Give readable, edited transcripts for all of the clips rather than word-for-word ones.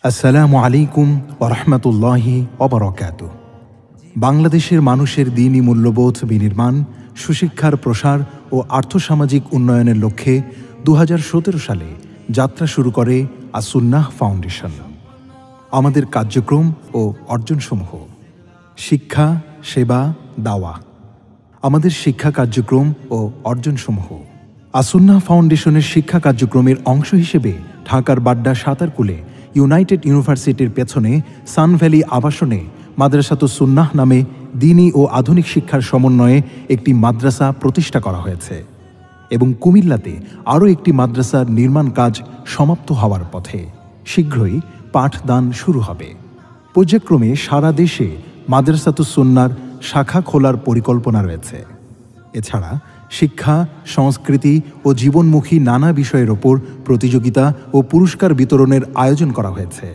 আসসালামু আলাইকুম ওয়া রাহমাতুল্লাহি ওয়া বারাকাতুহু। বাংলাদেশের মানুষের দ্বীনি মূল্যবোধ বিনির্মাণ, সুশিক্ষার প্রসার ও আর্থসামাজিক উন্নয়নের লক্ষ্যে ২০১৭ সালে যাত্রা শুরু করে আস-সুন্নাহ ফাউন্ডেশন। আমাদের কার্যক্রম ও অর্জনসমূহ: শিক্ষা, সেবা, দাওয়া। আমাদের শিক্ষা কার্যক্রম ও অর্জনসমূহ: আস-সুন্নাহ ফাউন্ডেশনের শিক্ষা কার্যক্রমের অংশ হিসেবে ঢাকার বাড্ডা সাঁতারকুলে ইউনাইটেড ইউনিভার্সিটির পেছনে সানভ্যালি আবাসনে মাদ্রাসাতুস সুন্নাহ নামে দ্বীনি ও আধুনিক শিক্ষার সমন্বয়ে একটি মাদ্রাসা প্রতিষ্ঠা করা হয়েছে এবং কুমিল্লাতে আরও একটি মাদ্রাসার নির্মাণ কাজ সমাপ্ত হওয়ার পথে। শীঘ্রই পাঠদান শুরু হবে। পর্যায়ক্রমে সারা দেশে মাদ্রাসাতুস সুন্নাহর শাখা খোলার পরিকল্পনা রয়েছে। এছাড়া শিক্ষা, সংস্কৃতি ও জীবনমুখী নানা বিষয়ের ওপর প্রতিযোগিতা ও পুরস্কার বিতরণের আয়োজন করা হয়েছে।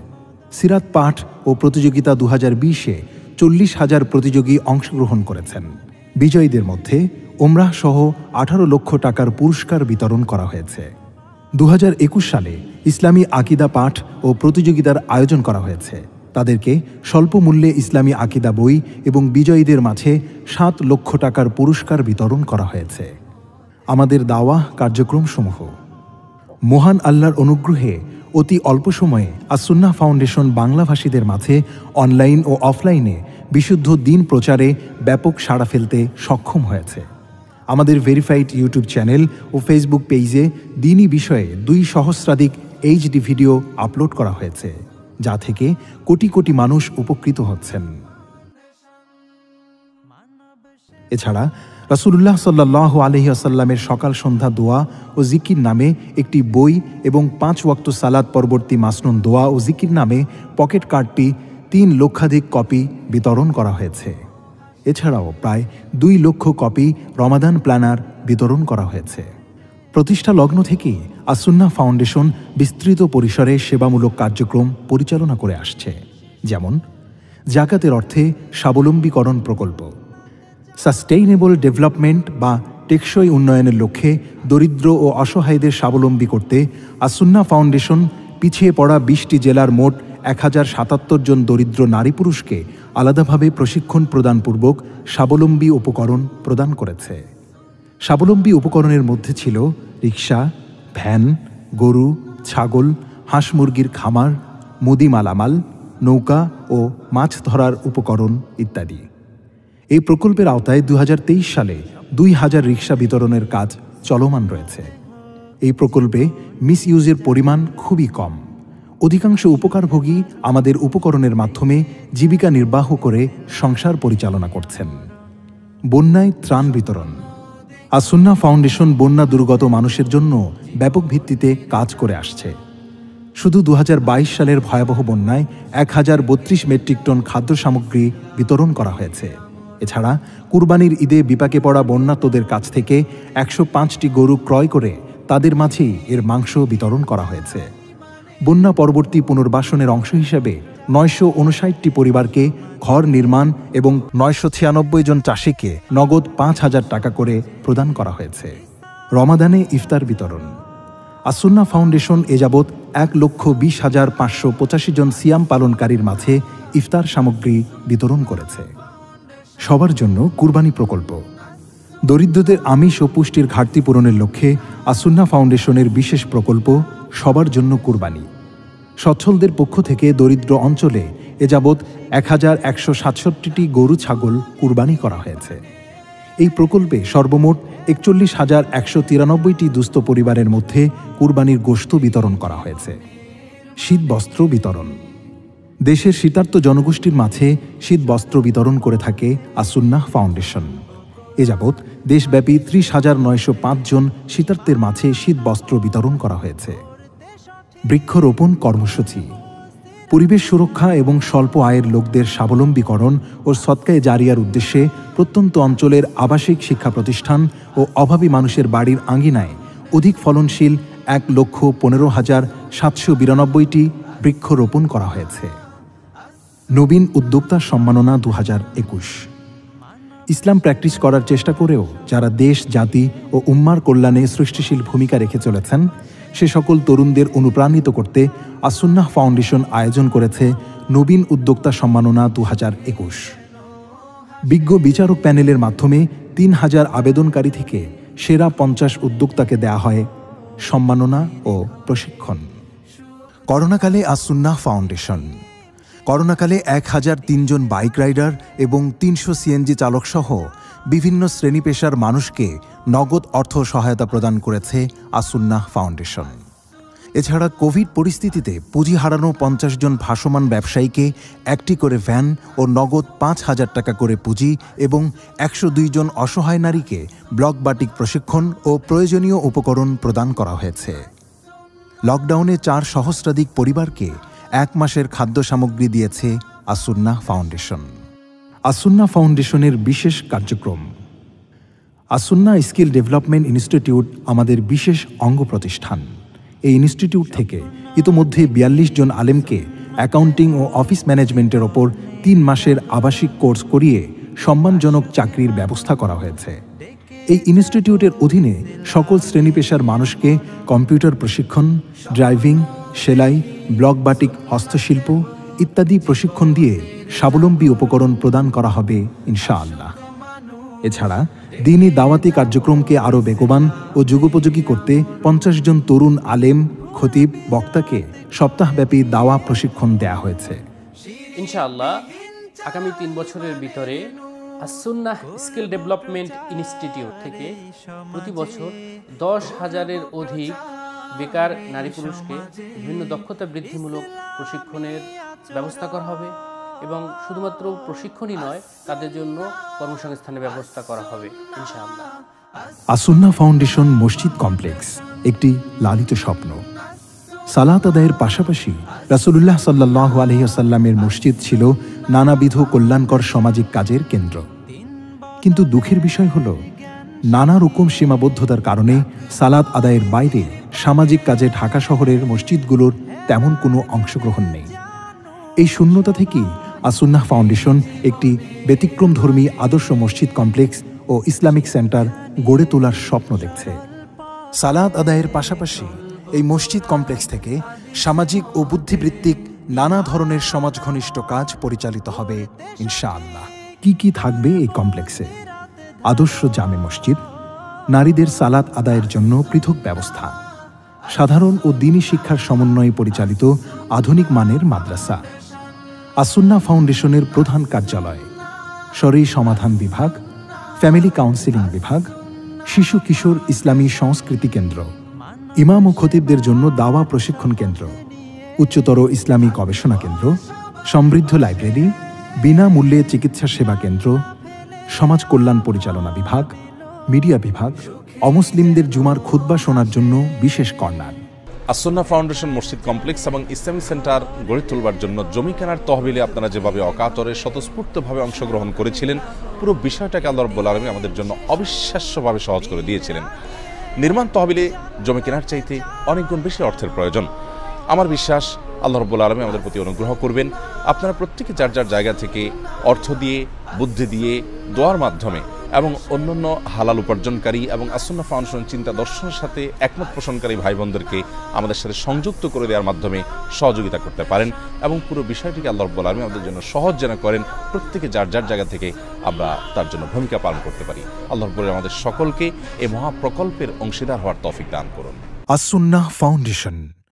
সিরাত পাঠ ও প্রতিযোগিতা ২০২০-এ ৪০,০০০ প্রতিযোগী অংশগ্রহণ করেছেন। বিজয়ীদের মধ্যে ওমরাহ সহ ১৮ লক্ষ টাকার পুরস্কার বিতরণ করা হয়েছে। ২০২১ সালে ইসলামী আকিদা পাঠ ও প্রতিযোগিতার আয়োজন করা হয়েছে। তাদেরকে স্বল্প মূল্যে ইসলামী আকিদা বই এবং বিজয়ীদের মাঝে ৭ লক্ষ টাকার পুরস্কার বিতরণ করা হয়েছে। আমাদের দাওয়াহ কার্যক্রমসমূহ: মহান আল্লাহর অনুগ্রহে অতি অল্প সময়ে আস-সুন্নাহ ফাউন্ডেশন বাংলাভাষীদের মাঝে অনলাইন ও অফলাইনে বিশুদ্ধ দ্বীন প্রচারে ব্যাপক সাড়া ফেলতে সক্ষম হয়েছে। আমাদের ভেরিফাইড ইউটিউব চ্যানেল ও ফেসবুক পেজে দ্বীনি বিষয়ে ২ সহস্রাধিক এইচডি ভিডিও আপলোড করা হয়েছে, যা থেকে কোটি কোটি মানুষ উপকৃত হচ্ছেন। এছাড়া রাসূলুল্লাহ সাল্লাল্লাহু আলাইহি ওয়াসাল্লামের সকাল সন্ধ্যা দোয়া ও জিকির নামে একটি বই এবং ৫ ওয়াক্ত সালাত পরবর্তী মাসনুন দোয়া ও জিকির নামে পকেট কার্ডটি ৩ লক্ষাধিক কপি বিতরণ করা হয়েছে। এছাড়াও প্রায় ২ লক্ষ কপি রমাদান প্ল্যানার বিতরণ করা হয়েছে। প্রতিষ্ঠা লগ্ন থেকেই আস-সুন্নাহ ফাউন্ডেশন বিস্তৃত পরিসরে সেবামূলক কার্যক্রম পরিচালনা করে আসছে, যেমন যাকাতের অর্থে স্বাবলম্বীকরণ প্রকল্প, সাস্টেইনেবল ডেভেলপমেন্ট বা টেকসই উন্নয়নের লক্ষ্যে দরিদ্র ও অসহায়দের স্বাবলম্বী করতে আস-সুন্নাহ ফাউন্ডেশন পিছিয়ে পড়া ২০টি জেলার মোট ১,০৭৭ জন দরিদ্র নারী পুরুষকে আলাদাভাবে প্রশিক্ষণ প্রদানপূর্বক স্বাবলম্বী উপকরণ প্রদান করেছে। স্বাবলম্বী উপকরণের মধ্যে ছিল রিকশা, ভ্যান, গরু, ছাগল, হাঁস মুরগির খামার, মুদি মালামাল, নৌকা ও মাছ ধরার উপকরণ ইত্যাদি। এই প্রকল্পের আওতায় ২০২৩ সালে ২,০০০ রিকশা বিতরণের কাজ চলমান রয়েছে। এই প্রকল্পে মিসইউজের পরিমাণ খুবই কম। অধিকাংশ উপকারভোগী আমাদের উপকরণের মাধ্যমে জীবিকা নির্বাহ করে সংসার পরিচালনা করছেন। বন্যায় ত্রাণ বিতরণ: আস-সুন্নাহ ফাউন্ডেশন বন্যা দুর্গত মানুষের জন্য ব্যাপক ভিত্তিতে কাজ করে আসছে। শুধু ২০২২ সালের ভয়াবহ বন্যায় ১,০৩২ মেট্রিক টন খাদ্য সামগ্রী বিতরণ করা হয়েছে। এছাড়া কুরবানির ঈদে বিপাকে পড়া বন্যার্তদের কাছ থেকে ১০৫টি গরু ক্রয় করে তাদের মাঝেই এর মাংস বিতরণ করা হয়েছে। বন্যা পরবর্তী পুনর্বাসনের অংশ হিসেবে ৯৫৯টি পরিবারকে ঘর নির্মাণ এবং ৯৯৬ জন চাষিকে নগদ ৫,০০০ টাকা করে প্রদান করা হয়েছে। রমাদানে ইফতার বিতরণ: আস-সুন্নাহ ফাউন্ডেশন এযাবৎ ১,২০,৫৮৫ জন সিয়াম পালনকারীর মাঝে ইফতার সামগ্রী বিতরণ করেছে। সবার জন্য কুরবানি প্রকল্প: দরিদ্রদের আমিষ ও পুষ্টির ঘাটতি পূরণের লক্ষ্যে আস-সুন্নাহ ফাউন্ডেশনের বিশেষ প্রকল্প সবার জন্য কুরবানি। সচ্ছলদের পক্ষ থেকে দরিদ্র অঞ্চলে এযাবৎ ১,১৬৭টি গরু ছাগল কুরবানি করা হয়েছে। এই প্রকল্পে সর্বমোট ৪১,১৯৩টি দুস্থ পরিবারের মধ্যে কুরবানির গোশত বিতরণ করা হয়েছে। শীত বস্ত্র বিতরণ: দেশের শীতার্ত জনগোষ্ঠীর মাঝে শীত বস্ত্র বিতরণ করে থাকে আস-সুন্নাহ ফাউন্ডেশন। এযাবৎ দেশব্যাপী ৩০,৯০৫ জন শীতার্তের মাঝে শীত বস্ত্র বিতরণ করা হয়েছে। বৃক্ষরোপণ কর্মসূচি: পরিবেশ সুরক্ষা এবং স্বল্প আয়ের লোকদের স্বাবলম্বীকরণ ও সদকায়ে জারিয়ার উদ্দেশ্যে প্রত্যন্ত অঞ্চলের আবাসিক শিক্ষা প্রতিষ্ঠান ও অভাবী মানুষের বাড়ির আঙ্গিনায় অধিক ফলনশীল ১,১৫,৭৯২টি বৃক্ষরোপণ করা হয়েছে। নবীন উদ্যোক্তা সম্মাননা ২০২১: ইসলাম প্র্যাকটিস করার চেষ্টা করেও যারা দেশ, জাতি ও উম্মার কল্যাণে সৃষ্টিশীল ভূমিকা রেখে চলেছেন সে সকল তরুণদের অনুপ্রাণিত করতে আসুন্নাহ ফাউন্ডেশন আয়োজন করেছে নবীন উদ্যোক্তা সম্মাননা 2021। বিজ্ঞ বিচারক প্যানেলের মাধ্যমে 3000 আবেদনকারী থেকে সেরা 50 উদ্যোক্তাকে দেয়া হয় সম্মাননা ও প্রশিক্ষণ। করোনাকালে আসুন্নাহ ফাউন্ডেশন। করোনাকালে 1003 জন বাইক রাইডার এবং 300 সিএনজি চালকসহ বিভিন্ন শ্রেণী পেশার মানুষকে নগদ অর্থ সহায়তা প্রদান করেছে আসুন্নাহ ফাউন্ডেশন। এছাড়া কোভিড পরিস্থিতিতে পুঁজি হারানো 50 জন ভাসমান ব্যবসায়ীকে একটি করে ভ্যান ও নগদ 5,000 টাকা করে পুঁজি এবং 102 জন অসহায় নারীকে ব্লক বাটিক প্রশিক্ষণ ও প্রয়োজনীয় উপকরণ প্রদান করা হয়েছে। লকডাউনে 4 সহস্রাধিক পরিবারকে 1 মাসের খাদ্য সামগ্রী দিয়েছে আসুন্নাহ ফাউন্ডেশন। আসুন্নাহ ফাউন্ডেশনের বিশেষ কার্যক্রম। আসুন্নাহ স্কিল ডেভেলপমেন্ট ইনস্টিটিউট আমাদের বিশেষ অঙ্গ প্রতিষ্ঠান। এই ইনস্টিটিউট থেকে ইতোমধ্যে 42 জন আলেমকে অ্যাকাউন্টিং ও অফিস ম্যানেজমেন্টের ওপর 3 মাসের আবাসিক কোর্স করিয়ে সম্মানজনক চাকরির ব্যবস্থা করা হয়েছে। এই ইনস্টিটিউটের অধীনে সকল শ্রেণী পেশার মানুষকে কম্পিউটার প্রশিক্ষণ, ড্রাইভিং, সেলাই, ব্লক বাটিক হস্তশিল্প ইত্যাদি প্রশিক্ষণ দিয়ে স্বাবলম্বী উপকরণ প্রদান করা হবে ইনশাআল্লাহ। এছাড়া দ্বীনি দাওয়াতি কার্যক্রমকে আরও বেগবান ও যুগোপযোগী করতে 50 জন তরুণ আলেম, খতিব, বক্তাকে সপ্তাহব্যাপী দাওয়া প্রশিক্ষণ দেয়া হয়েছে। ইনশাআল্লাহ আগামী 3 বছরের ভিতরে আসুন্নাহ স্কিল ডেভেলপমেন্ট ইনস্টিটিউট থেকে প্রতি বছর 10,000-এর অধিক বেকার নারী পুরুষকে বিভিন্ন দক্ষতা বৃদ্ধিমূলক প্রশিক্ষণের ব্যবস্থা করা হবে এবং শুধুমাত্র প্রশিক্ষণই নয়, তাদের জন্য কর্মসংস্থানের ব্যবস্থা করা হবে ইনশাআল্লাহ। আসুন্নাহ ফাউন্ডেশন মসজিদ কমপ্লেক্স একটি লালিত স্বপ্ন। সালাত আদায়ের পাশাপাশি রাসূলুল্লাহ সাল্লাল্লাহু আলাইহি ওয়াসাল্লামের মসজিদ ছিল নানাবিধ কল্যাণকর সামাজিক কাজের কেন্দ্র। কিন্তু দুঃখের বিষয় হল, নানা রকম সীমাবদ্ধতার কারণে সালাত আদায়ের বাইরে সামাজিক কাজে ঢাকা শহরের মসজিদগুলোর তেমন কোনো অংশগ্রহণ নেই। এই শূন্যতা থেকেই আসুন্নাহ ফাউন্ডেশন একটি ব্যতিক্রমধর্মী আদর্শ মসজিদ কমপ্লেক্স ও ইসলামিক সেন্টার গড়ে তোলার স্বপ্ন দেখছে। সালাত আদায়ের পাশাপাশি এই মসজিদ কমপ্লেক্স থেকে সামাজিক ও বুদ্ধিবৃত্তিক নানা ধরনের সমাজ ঘনিষ্ঠ কাজ পরিচালিত হবে ইনশাআল্লাহ। কি থাকবে এই কমপ্লেক্সে? আদর্শ জামে মসজিদ, নারীদের সালাত আদায়ের জন্য পৃথক ব্যবস্থা, সাধারণ ও দ্বীনি শিক্ষার সমন্বয়ে পরিচালিত আধুনিক মানের মাদ্রাসা, আসুন্নাহ ফাউন্ডেশনের প্রধান কার্যালয়, শরঈ সমাধান বিভাগ, ফ্যামিলি কাউন্সিলিং বিভাগ, শিশু কিশোর ইসলামী সংস্কৃতি কেন্দ্র, ইমাম ও খতিবদের জন্য দাওয়া প্রশিক্ষণ কেন্দ্র, উচ্চতর ইসলামী গবেষণা কেন্দ্র, সমৃদ্ধ লাইব্রেরি, বিনামূল্যে চিকিৎসা সেবা কেন্দ্র, সমাজ কল্যাণ পরিচালনা বিভাগ, মিডিয়া বিভাগ, অমুসলিমদের জুমার খুতবা শোনার জন্য বিশেষ কর্নার। আসুন্নাহ ফাউন্ডেশন মসজিদ কমপ্লেক্স এবং ইসলামিক সেন্টার গড়ে তোলবার জন্য জমি কেনার তহবিলে আপনারা যেভাবে অকাতরে স্বতঃস্ফূর্তভাবে অংশগ্রহণ করেছিলেন, পুরো বিষয়টাকে আল্লাহ রাব্বুল আলামিন আমাদের জন্য অবিশ্বাস্যভাবে সহজ করে দিয়েছিলেন। নির্মাণ তহবিলে জমি কেনার চাইতে অনেক গুণ বেশি অর্থের প্রয়োজন। আমার বিশ্বাস আল্লাহ রাব্বুল আলামিন আমাদের প্রতি অনুগ্রহ করবেন। আপনারা প্রত্যেকে যার যার জায়গা থেকে অর্থ দিয়ে, বুদ্ধি দিয়ে, দোয়ার মাধ্যমে এবং অন্যান্য হালাল উপার্জনকারী এবং আসুন্নাহ ফাউন্ডেশন চিন্তা দর্শনের সাথে একমত পোষণকারী ভাই বোনদেরকে আমাদের সাথে সংযুক্ত করে দেওয়ার মাধ্যমে সহযোগিতা করতে পারেন এবং পুরো বিষয়টিকে আল্লাহ রাব্বুল আলামিন আমাদের জন্য সহজ যেন করেন, প্রত্যেকে যার যার জায়গা থেকে আমরা তার জন্য ভূমিকা পালন করতে পারি। আল্লাহ রাব্বুল আলামিন আমাদের সকলকে এই মহাপ্রকল্পের অংশীদার হওয়ার তৌফিক দান করুন। আসুন্নাহ ফাউন্ডেশন।